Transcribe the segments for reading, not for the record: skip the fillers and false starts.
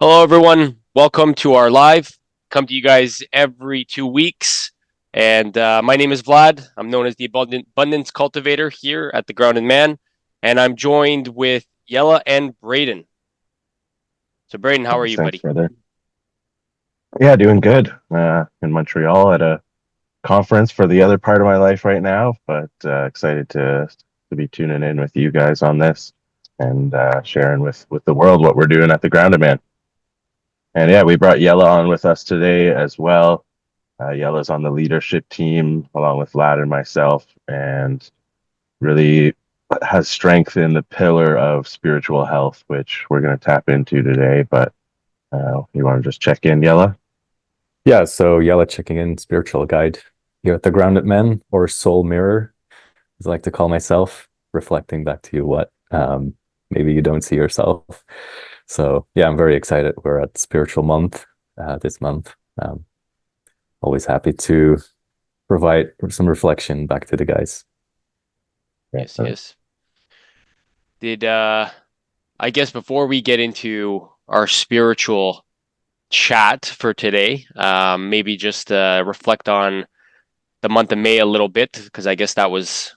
Hello, everyone. Welcome to our live. Come to you guys every 2 weeks. And my name is Vlad. I'm known as the Abundance Cultivator here at the Grounded Man. And I'm joined with Yella and Braden. So, Braden, how are you, Thanks, buddy? brother. Yeah, doing good. In Montreal at a conference for the other part of my life right now, but excited to be tuning in with you guys on this and sharing with the world what we're doing at the Grounded Man. And yeah, we brought Yella on with us today as well. Yella's on the leadership team along with Lad and myself, and really has strength in the pillar of spiritual health, which we're going to tap into today. But you want to just check in, Yella? Yeah, so Yella checking in, spiritual guide here at the Grounded Men, or Soul Mirror, as I like to call myself, reflecting back to you what maybe you don't see yourself. So yeah, I'm very excited. We're at Spiritual Month this month. Always happy to provide some reflection back to the guys. Yeah. Yes, yes. Did I guess before we get into our spiritual chat for today, maybe just reflect on the month of May a little bit because I guess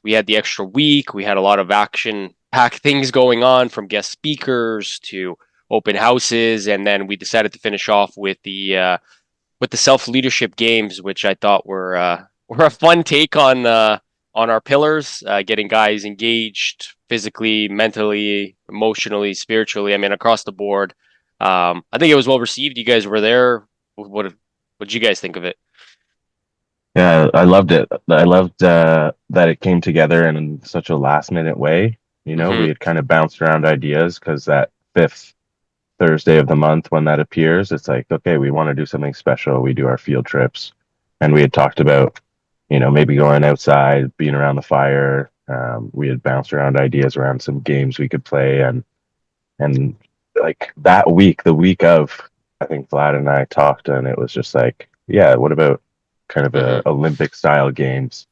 we had the extra week. We had a lot of action packed things going on from guest speakers to open houses, and then we decided to finish off with the self leadership games, which I thought were a fun take on our pillars, getting guys engaged physically, mentally, emotionally, spiritually. I mean, across the board. I think it was well received. You guys were there. What did you guys think of it? Yeah, I loved it. I loved that it came together in such a last minute way. We Mm-hmm. had kind of bounced around ideas because that fifth Thursday of the month when that appears, it's like, okay, we want to do something special. We do our field trips. And we had talked about, maybe going outside, being around the fire. We had bounced around ideas around some games we could play. And like that week, the week of, I think Vlad and I talked, and it was just like, yeah, what about kind of Mm-hmm. a Olympic style games?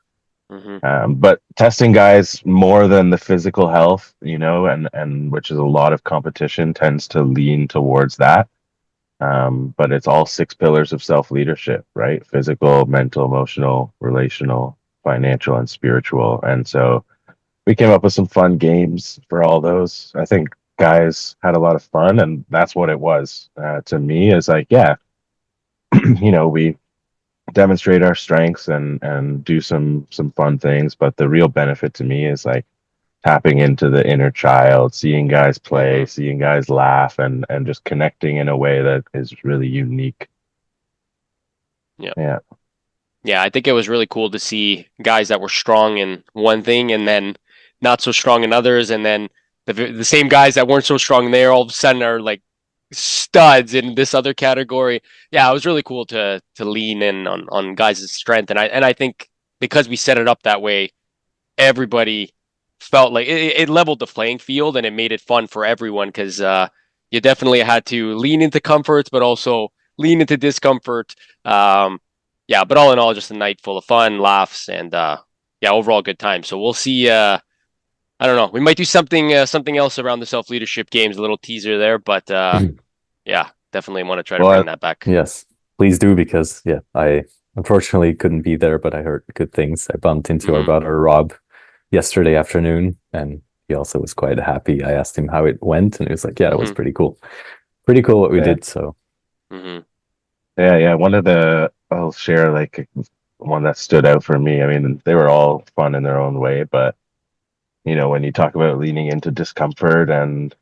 Mm-hmm. But testing guys more than the physical health, and which is a lot of competition tends to lean towards that. But it's all six pillars of self leadership, right? Physical, mental, emotional, relational, financial, and spiritual. And so we came up with some fun games for all those. I think guys had a lot of fun, and that's what it was to me. Is like, yeah, we demonstrate our strengths and do some fun things, but the real benefit to me is like tapping into the inner child, seeing guys play, Mm-hmm. seeing guys laugh, and just connecting in a way that is really unique. Yeah. Yeah. Yeah, I think it was really cool to see guys that were strong in one thing and then not so strong in others, and then the same guys that weren't so strong there all of a sudden are like studs in this other category. Yeah, it was really cool to lean in on guys' strength, and I think because we set it up that way, everybody felt like it leveled the playing field and it made it fun for everyone because you definitely had to lean into comforts, but also lean into discomfort. Yeah, but all in all, just a night full of fun, laughs, and yeah, overall good time. So we'll see. I don't know. We might do something else around the self leadership games. A little teaser there, but yeah, definitely want to try to Well, bring that back. Yes, please do because yeah, I unfortunately couldn't be there, but I heard good things. I bumped into our Hmm. brother Rob yesterday afternoon, and he also was quite happy. I asked him how it went, and he was like, "Yeah, it was Hmm. pretty cool. Pretty cool what we yeah, did." So, Hmm. yeah. I'll share like one that stood out for me. I mean, they were all fun in their own way, but when you talk about leaning into discomfort and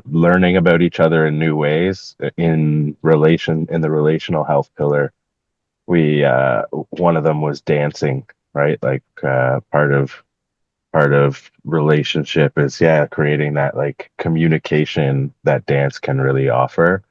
learning about each other in new ways in the relational health pillar, we one of them was dancing, right? Like part of relationship is, yeah, creating that like communication that dance can really offer.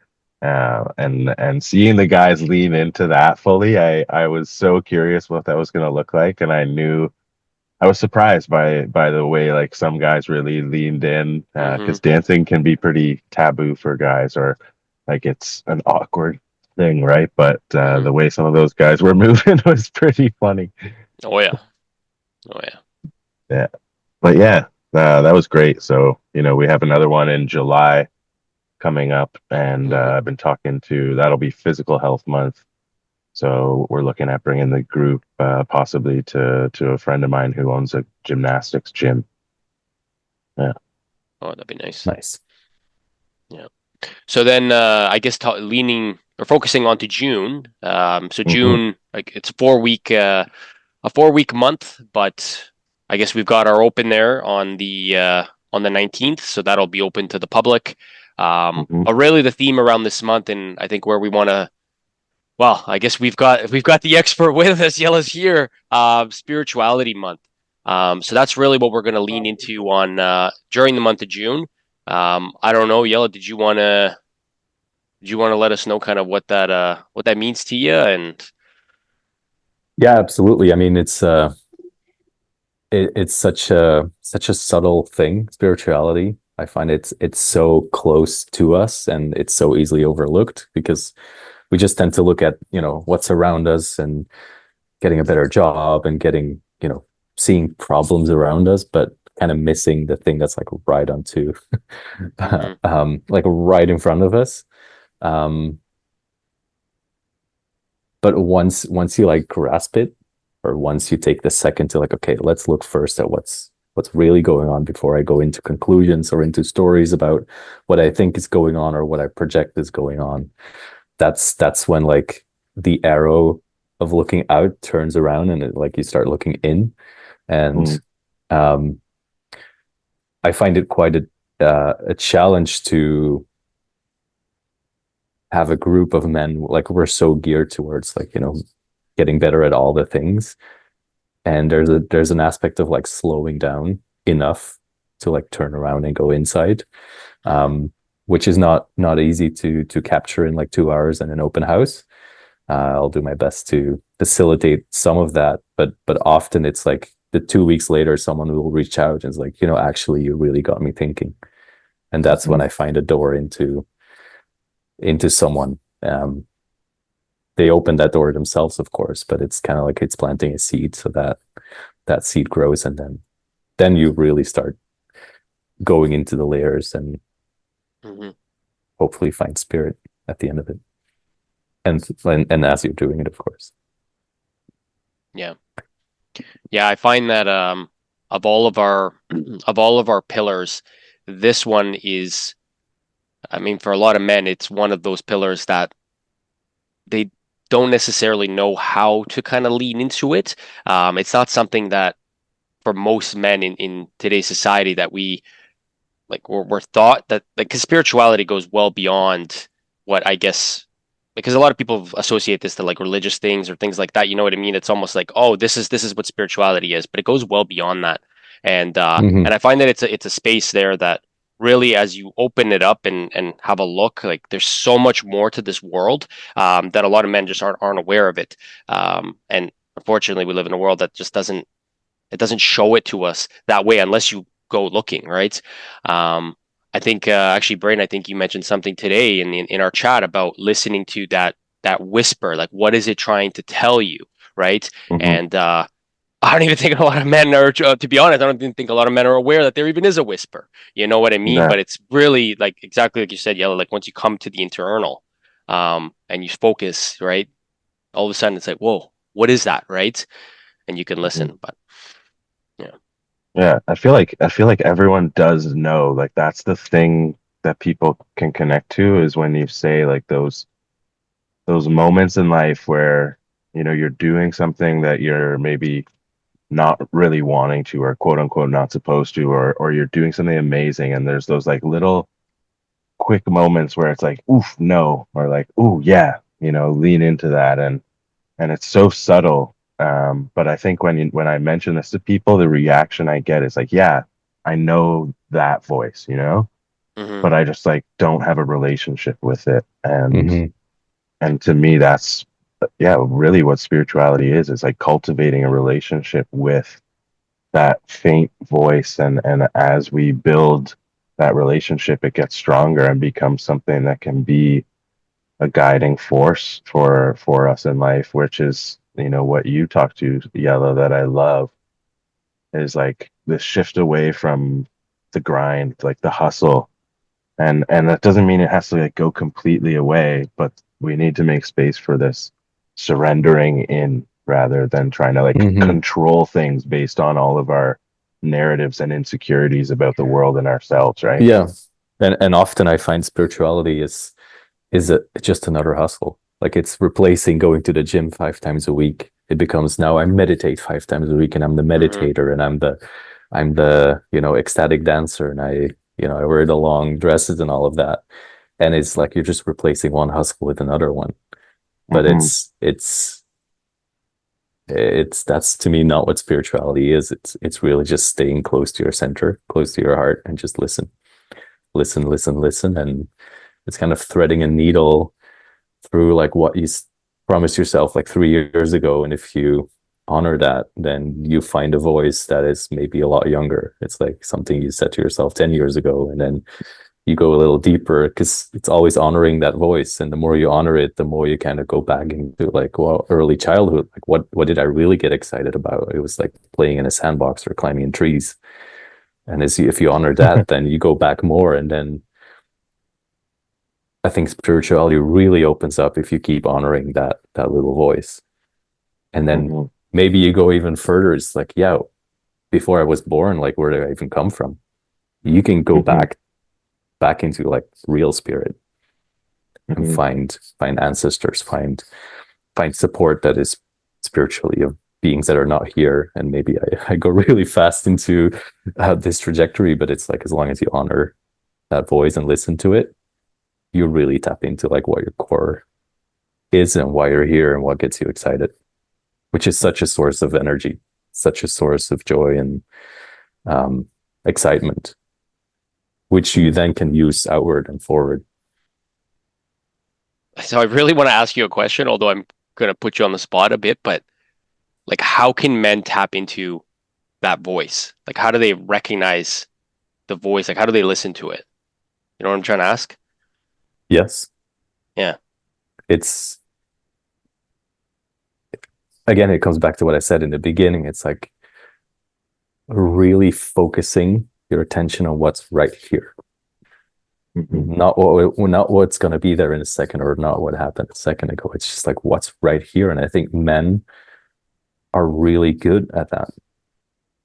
And seeing the guys lean into that fully, I was so curious what that was going to look like, and I was surprised by the way like some guys really leaned in, Hmm. because dancing can be pretty taboo for guys, or like it's an awkward thing, right? But Hmm. the way some of those guys were moving was pretty funny. Oh yeah. Oh yeah. Yeah, but yeah, that was great. So we have another one in July coming up, and Hmm. I've been talking to that'll be Physical Health Month. So we're looking at bringing the group possibly to a friend of mine who owns a gymnastics gym. Yeah. Oh, that'd be nice. Nice. Yeah. So then, I guess leaning or focusing on to June. So Hmm. June, like it's a 4 week month, but I guess we've got our open there on the 19th, so that'll be open to the public. Hmm. But really, the theme around this month, and I think where we want to, well, I guess we've got the expert with us, Yella's here. Spirituality month. So that's really what we're going to lean into on during the month of June. I don't know, Yella, did you want to let us know kind of what that means to you? And Yeah, absolutely. I mean, it's such a subtle thing, spirituality. I find it's so close to us and it's so easily overlooked because we just tend to look at, what's around us and getting a better job and getting, seeing problems around us, but kind of missing the thing that's like right onto mhm, like right in front of us. Um, but once you like grasp it, or once you take the second to like, okay, let's look first at what's really going on before I go into conclusions or into stories about what I think is going on or what I project is going on. That's when like the arrow of looking out turns around and like you start looking in. And Hmm. um, I find it quite a challenge to have a group of men, like we're so geared towards like, getting better at all the things, and there's an aspect of like slowing down enough to like turn around and go inside, mhm, um, which is not easy to capture in like 2 hours in an open house. I'll do my best to facilitate some of that, but often it's like the 2 weeks later someone will reach out and is like, actually you really got me thinking, and that's when Hmm. I find a door into someone. They open that door themselves, of course, but it's kind of like it's planting a seed so that that seed grows, and then you really start going into the layers and mhm. hopefully find spirit at the end of it. And as you're doing it, of course. Yeah. Yeah, I find that of all of our of all of our pillars, this one is, I mean, for a lot of men, it's one of those pillars that they don't necessarily know how to kind of lean into it. It's not something that for most men in today's society that we're taught that like 'cause spirituality goes well beyond what I guess, because a lot of people associate this to like religious things or things like that. You know what I mean? It's almost like, oh, this is what spirituality is, but it goes well beyond that. And Mm-hmm. I find that it's a space there that really, as you open it up and have a look, like there's so much more to this world, that a lot of men just aren't aware of it. And unfortunately, we live in a world that just doesn't show it to us that way unless you go looking, right? Um, I think actually, Brain, I think you mentioned something today in our chat about listening to that whisper, like what is it trying to tell you, right? Hmm. And I don't even think a lot of men are, to be honest, I don't even think a lot of men are aware that there even is a whisper. You know what I mean? Yeah. But it's really like exactly like you said, Yellow. Like once you come to the internal, and you focus, right? All of a sudden, it's like, whoa, what is that, right? And you can Hmm. listen. But yeah. Yeah. I feel like everyone does know, like that's the thing that people can connect to is when you say like those moments in life where, you're doing something that you're maybe not really wanting to or quote unquote not supposed to, or you're doing something amazing and there's those like little quick moments where it's like oof no, or like ooh yeah, lean into that, and it's so subtle. But I think when I mention this to people, the reaction I get is like, yeah, I know that voice, Hmm. but I just like don't have a relationship with it. and Mm-hmm. and to me that's, yeah, really what spirituality is. It's like cultivating a relationship with that faint voice, and as we build that relationship it gets stronger and becomes something that can be a guiding force for us in life, which is, what you talk to, Yellow, that I love, is like this shift away from the grind, like the hustle, And that doesn't mean it has to like go completely away, but we need to make space for this surrendering in rather than trying to like Hmm. control things based on all of our narratives and insecurities about the world and ourselves, right? Yeah. And often I find spirituality is just another hustle. Like it's replacing going to the gym 5 times a week. It becomes now I meditate 5 times a week and I'm the Hmm. meditator and I'm the ecstatic dancer and I wear the long dresses and all of that. And it's like you're just replacing one hustle with another one. But Mm-hmm. it's that's to me not what spirituality is. It's really just staying close to your center, close to your heart, and just listen, listen, listen, listen. And it's kind of threading a needle through like what you promised yourself like 3 years ago. And if you honor that, then you find a voice that is maybe a lot younger. It's like something you said to yourself 10 years ago. And then you go a little deeper because it's always honoring that voice. And the more you honor it, the more you kind of go back into like, well, early childhood, like what did I really get excited about? It was like playing in a sandbox or climbing in trees. And if you honor that, then you go back more. And then I think spirituality really opens up if you keep honoring that little voice. And then Mm-hmm. maybe you go even further. It's like, yeah, before I was born, like where did I even come from? You can go Mm-hmm. back into like real spirit and Mm-hmm. find ancestors, find support that is spiritually of beings that are not here. And maybe I go really fast into this trajectory, but it's like as long as you honor that voice and listen to it, you really tap into like what your core is and why you're here and what gets you excited, which is such a source of energy, such a source of joy and um, excitement, which you then can use outward and forward. So I really want to ask you a question, although I'm going to put you on the spot a bit, but like, how can men tap into that voice? Like, how do they recognize the voice? Like, how do they listen to it? You know what I'm trying to ask? Yes, Yeah. it's again, it comes back to what I said in the beginning. It's like really focusing your attention on what's right here, Mm-hmm. not what's going to be there in a second or not what happened a second ago. It's just like what's right here. And I think men are really good at that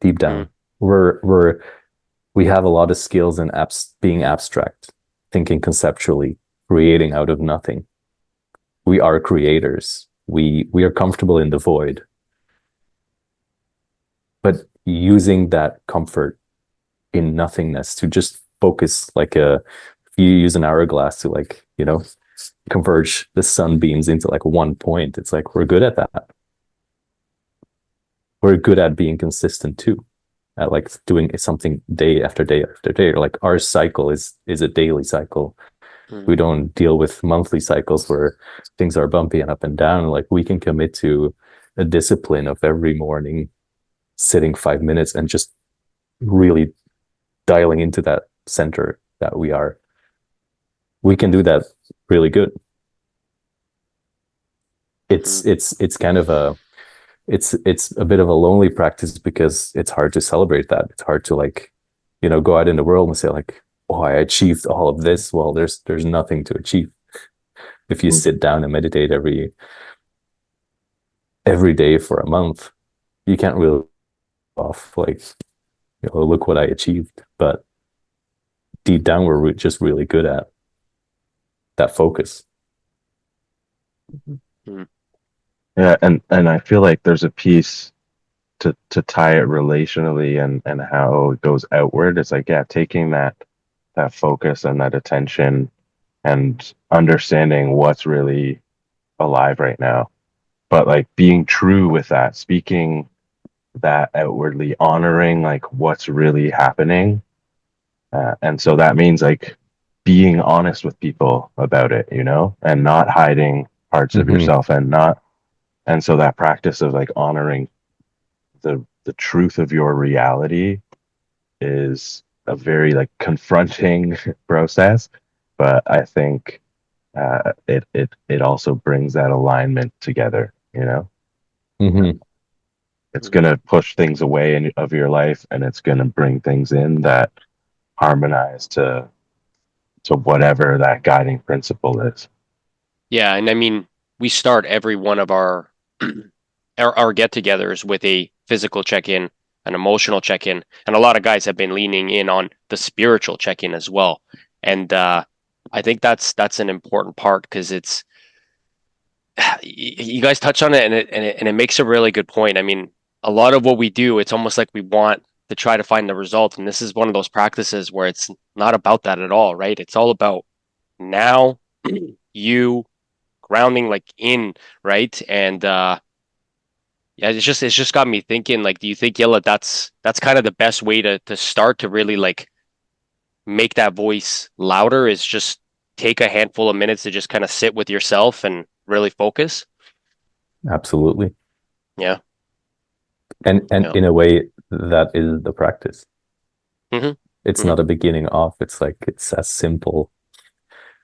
deep Hmm. down. We have a lot of skills in being abstract, thinking conceptually, creating out of nothing. We are creators. We are comfortable in the void, but using that comfort in nothingness to just focus like a if you use an hourglass to like converge the sunbeams into like one point. It's like we're good at that. We're good at being consistent too, at like doing something day after day after day. Like our cycle is a daily cycle. Hmm. We don't deal with monthly cycles where things are bumpy and up and down. Like we can commit to a discipline of every morning sitting 5 minutes and just really dialing into that center that we are. We can do that really good. Hmm. It's kind of it's a bit of a lonely practice because it's hard to celebrate that. It's hard to like, go out in the world and say like, oh, I achieved all of this. Well, there's nothing to achieve. If you sit down and meditate every day for a month, you can't really off like, look what I achieved. But deep down, we're just really good at that focus. Hmm. Yeah, and I feel like there's a piece to tie it relationally and how it goes outward. It's like, yeah, taking that focus and that attention and understanding what's really alive right now, but like being true with that, speaking that outwardly, honoring like what's really happening. And so that means like being honest with people about it, and not hiding parts of Mm-hmm. yourself and so that practice of like honoring the truth of your reality is a very like confronting process, but I think it also brings that alignment together. Mm-hmm. It's going to push things away of your life and it's going to bring things in that harmonize to to whatever that guiding principle is. Yeah, and I mean, we start every one of our get-togethers with a physical check-in, an emotional check-in, and a lot of guys have been leaning in on the spiritual check-in as well. And I think that's an important part because it's you guys touch on it and it makes a really good point. I mean, a lot of what we do, it's almost like we want to try to find the result, and this is one of those practices where it's not about that at all, right? It's all about now, you grounding like in, right? And yeah, it's just got me thinking, like, do you think, Yella, that's kind of the best way to start to really like make that voice louder is just take a handful of minutes to just kind of sit with yourself and really focus? Absolutely. Yeah. And Yeah. in a way, that is the practice. hmm It's hmm not a beginning off. It's like it's as simple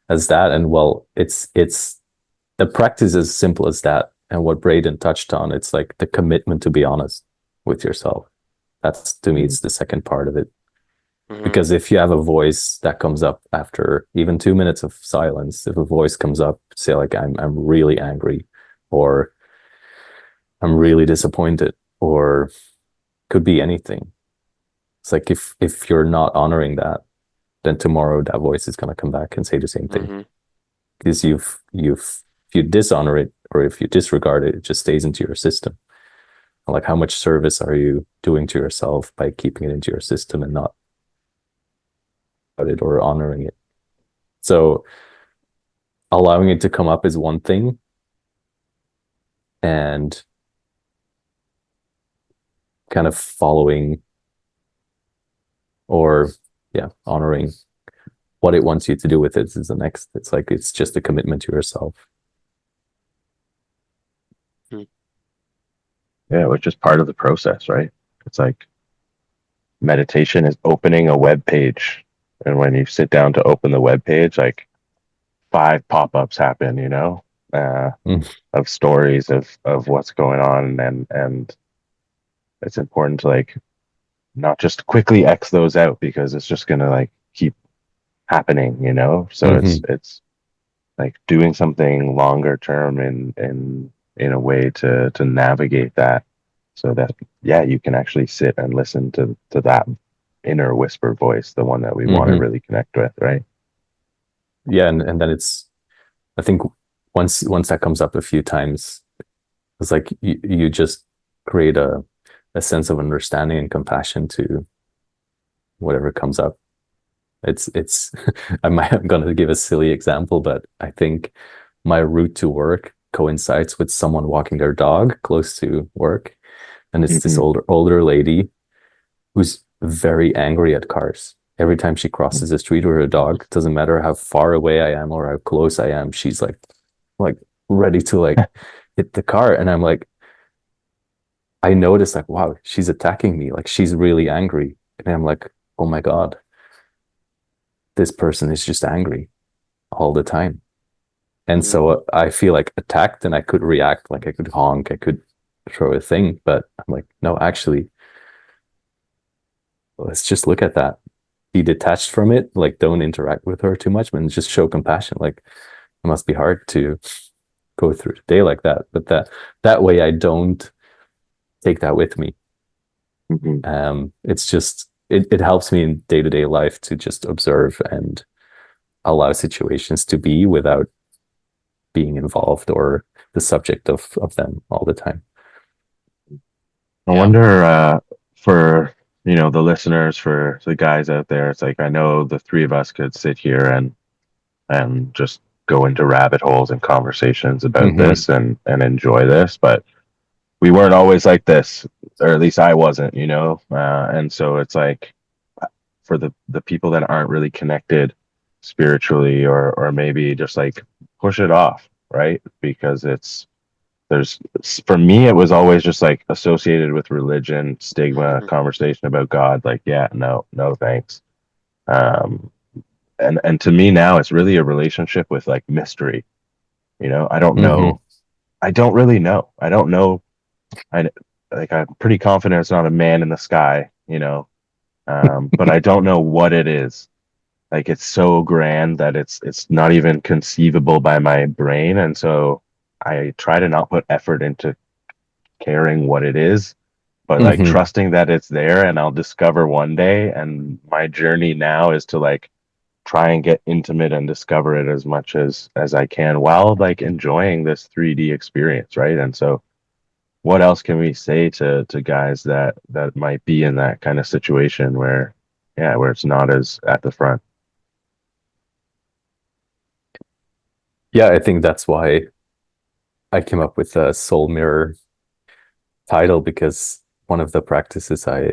as that. And well, it's the practice as simple as that. And what Braden touched on, it's like the commitment to be honest with yourself. That's to me, it's the second part of it. hmm Because if you have a voice that comes up after even 2 minutes of silence, if a voice comes up, say like I'm really angry, or I'm really disappointed, or could be anything. It's like if you're not honoring that, then tomorrow that voice is gonna come back and say the same thing. hmm Because if you dishonor it or if you disregard it, it just stays into your system. Like how much service are you doing to yourself by keeping it into your system and not it or honoring it? So allowing it to come up is one thing, and kind of following or honoring what it wants you to do with it is the next. It's like it's just a commitment to yourself. Yeah, which is part of the process, right? It's like meditation is opening a web page. And when you sit down to open the web page, like 5 pop-ups happen, Mm. of stories of what's going on. And it's important to like not just quickly X those out because it's just gonna like keep happening. So Mm-hmm. it's like doing something longer term in a way to navigate that so that yeah you can actually sit and listen to that inner whisper voice, the one that we want to Mm-hmm. really connect with, right? Yeah, and then it's, I think once that comes up a few times, it's like you just create a sense of understanding and compassion to whatever comes up. It's I'm gonna give a silly example, but I think my route to work coincides with someone walking their dog close to work, and it's this Mm-hmm. older lady who's very angry at cars. Every time she crosses the street with her dog, doesn't matter how far away I am or how close I am, she's like ready to like hit the car. And I'm like, I notice like, wow, she's attacking me. Like she's really angry. And I'm like, oh my God, this person is just angry all the time. And so I feel like attacked and I could react, like I could honk, I could throw a thing, but I'm like, no, actually, let's just look at that. Be detached from it, like don't interact with her too much, and just show compassion. Like it must be hard to go through the day like that, but that way I don't take that with me. Mm-hmm. It's just it helps me in day-to-day life to just observe and allow situations to be without being involved or the subject of them all the time. I Yeah. wonder for the listeners, for the guys out there, it's like I know the three of us could sit here and just go into rabbit holes and conversations about Mm-hmm. this and enjoy this, but we weren't always like this, or at least I wasn't. And so it's like for the people that aren't really connected spiritually, or maybe just like push it off, right? Because there's for me it was always just like associated with religion, stigma, hmm conversation about God, like yeah, no thanks. um and to me now it's really a relationship with like mystery. I don't Mm-hmm. know. I don't really know. I don't know. I like I'm pretty confident it's not a man in the sky, but I don't know what it is. like it's so grand that it's not even conceivable by my brain, and so I try to not put effort into caring what it is, but like Hmm. trusting that it's there and I'll discover one day. And my journey now is to like try and get intimate and discover it as much as I can while like enjoying this 3D experience, right? And so what else can we say to guys that might be in that kind of situation where yeah, where it's not as at the front? Yeah, I think that's why I came up with a soul mirror title, because one of the practices I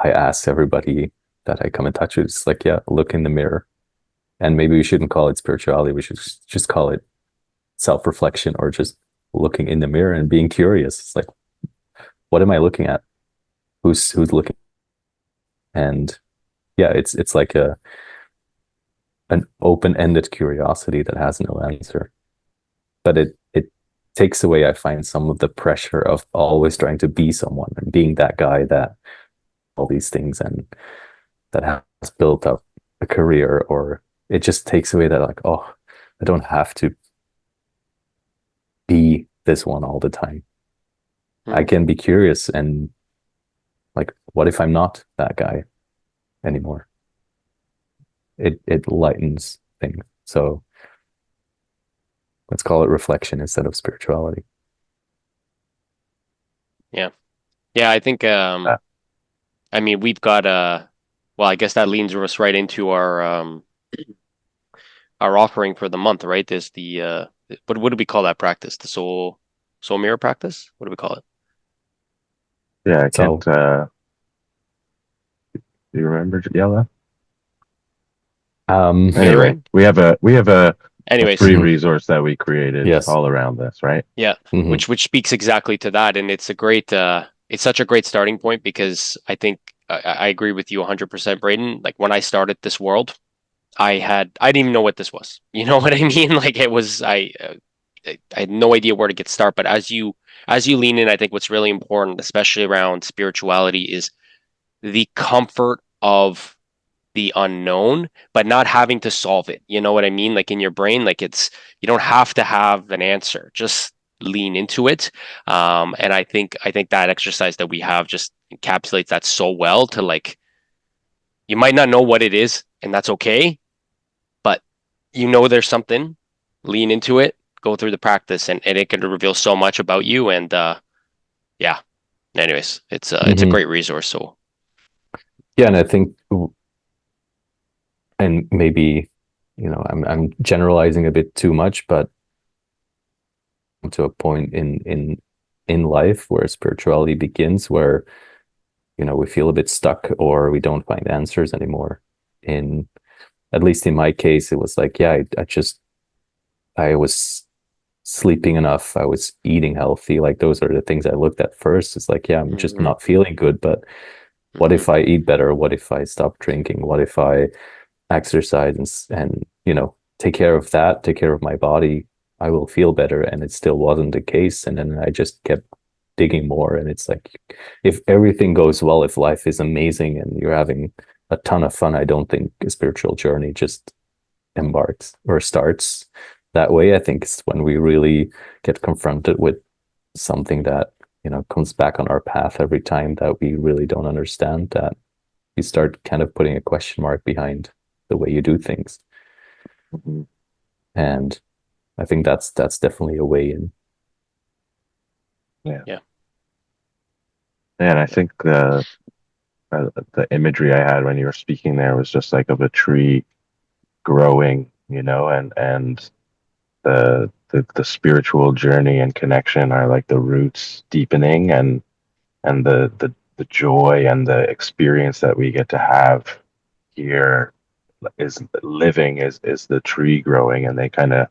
ask everybody that I come in touch with is like, yeah, look in the mirror. And maybe we shouldn't call it spirituality. We should just call it self-reflection, or just looking in the mirror and being curious. It's like, what am I looking at? Who's looking? And yeah, it's like a an open-ended curiosity that has no answer. But it takes away, I find, some of the pressure of always trying to be someone and being that guy that all these things and that has built up a career, or it just takes away that, like, oh, I don't have to be this one all the time. I Hmm. can be curious and like, what if I'm not that guy anymore? It lightens things. So let's call it reflection instead of spirituality. Yeah. Yeah, I think Uh, I mean we've got well, I guess that leads us right into our offering for the month, right? There's the what do we call that practice? The soul mirror practice? What do we call it? yeah, I So can't do you remember Yella? um Anyway, Mirroring? we have a Anyways, free mhm, resource that we created yes. all around this, right? yeah, Hmm. which speaks exactly to that, and it's a great it's such a great starting point because I think I agree with you 100%, Braden. Like when I started this world, I didn't even know what this was. You know what I mean? Like it was I had no idea where to get started. But as you lean in, I think what's really important, especially around spirituality, is the comfort of the unknown, but not having to solve it. You know what I mean? Like in your brain, like it's you don't have to have an answer. Just lean into it. And I think that exercise that we have just encapsulates that so well to like you might not know what it is, and that's okay, but you know there's something, lean into it, go through the practice, and it can reveal so much about you. And yeah. Anyways, it's a Hmm. great resource. So Yeah, and I think, and maybe, I'm generalizing a bit too much, but to a point in life where spirituality begins, where we feel a bit stuck or we don't find answers anymore. In At least in my case, it was like, yeah, I was sleeping enough, I was eating healthy. Like those are the things I looked at first. It's like, yeah, I'm just hmm not feeling good, but what hmm if I eat better? What if I stop drinking? What if I exercise and take care of that, take care of my body? I will feel better. And it still wasn't the case. And then I just kept digging more. And it's like, if everything goes well, if life is amazing and you're having a ton of fun, I don't think a spiritual journey just embarks or starts that way. I think it's when we really get confronted with something that comes back on our path every time that we really don't understand, that you start kind of putting a question mark behind the way you do things. Mhm. And I think that's definitely a way in. Yeah, yeah. and I think the imagery I had when you were speaking there was just like of a tree growing, and the spiritual journey and connection are like the roots deepening, and the joy and the experience that we get to have here is living is the tree growing, and they kind of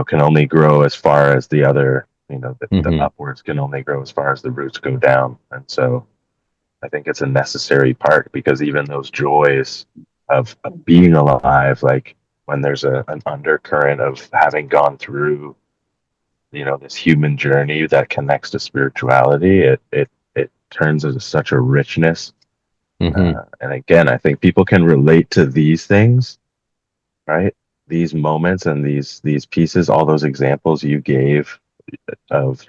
can only grow as far as the other, the Mm-hmm. upwards can only grow as far as the roots go down. And so I think it's a necessary part, because even those joys of being alive, like when there's an undercurrent of having gone through, this human journey that connects to spirituality, it turns into such a richness Hmm. And again, I think people can relate to these things, right? These moments and these pieces, all those examples you gave of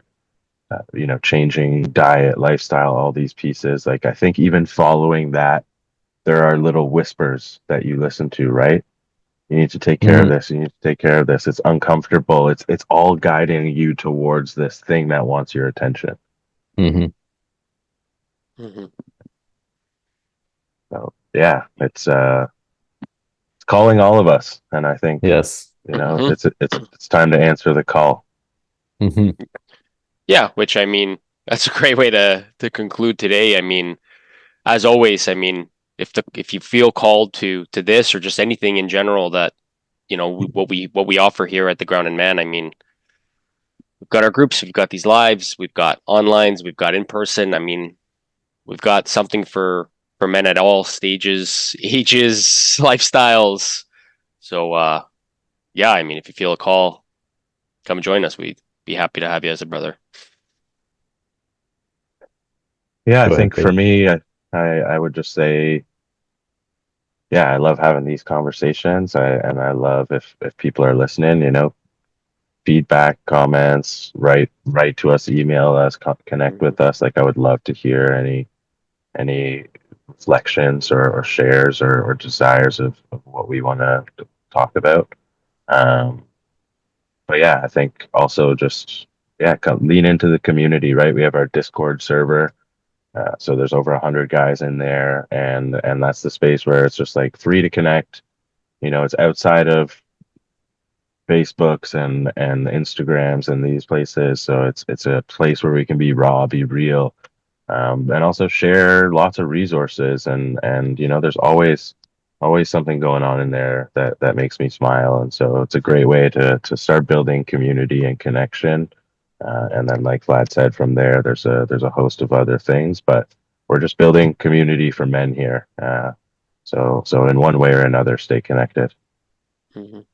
changing diet, lifestyle, all these pieces. Like I think even following that, there are little whispers that you listen to, right? You need to take care of Hmm. this. You need to take care of this. It's uncomfortable. It's all guiding you towards this thing that wants your attention. Hmm. Mhm. So yeah, it's calling all of us, and I think Yes. Mhm. it's time to answer the call. Hmm. Yeah, which I mean, that's a great way to conclude today. I mean, as always, I mean, if you feel called to this or just anything in general that what we offer here at the Ground and Man, I mean, we've got our groups, we've got these lives, we've got onlines, we've got in person. I mean, we've got something for men at all stages, ages, lifestyles. So yeah, I mean, if you feel a call, come join us. We'd be happy to have you as a brother. Yeah, I Go ahead, think for Dave. me, I would just say, yeah, I love having these conversations. I love if people are listening, feedback, comments, write to us, email us, connect Mhm. with us. Like I would love to hear any reflections or shares or desires of what we want to talk about. Um, but yeah, I think also just yeah, lean into the community, right? We have our Discord server. So there's over 100 guys in there, and that's the space where it's just like free to connect. It's outside of Facebooks and Instagrams and these places. So it's a place where we can be raw, be real, and also share lots of resources. And there's always something going on in there that makes me smile. And so it's a great way to start building community and connection. And then, like Vlad said, from there, there's a host of other things, but we're just building community for men here. So in one way or another, stay connected. Mhm.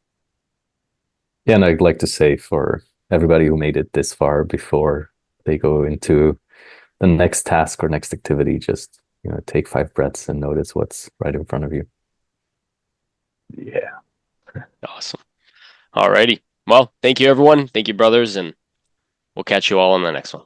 Yeah, and I'd like to say for everybody who made it this far before they go into the next task or next activity, just take 5 breaths and notice what's right in front of you. Yeah. Awesome. Alrighty. Well, thank you everyone. Thank you, brothers, and we'll catch you all on the next one.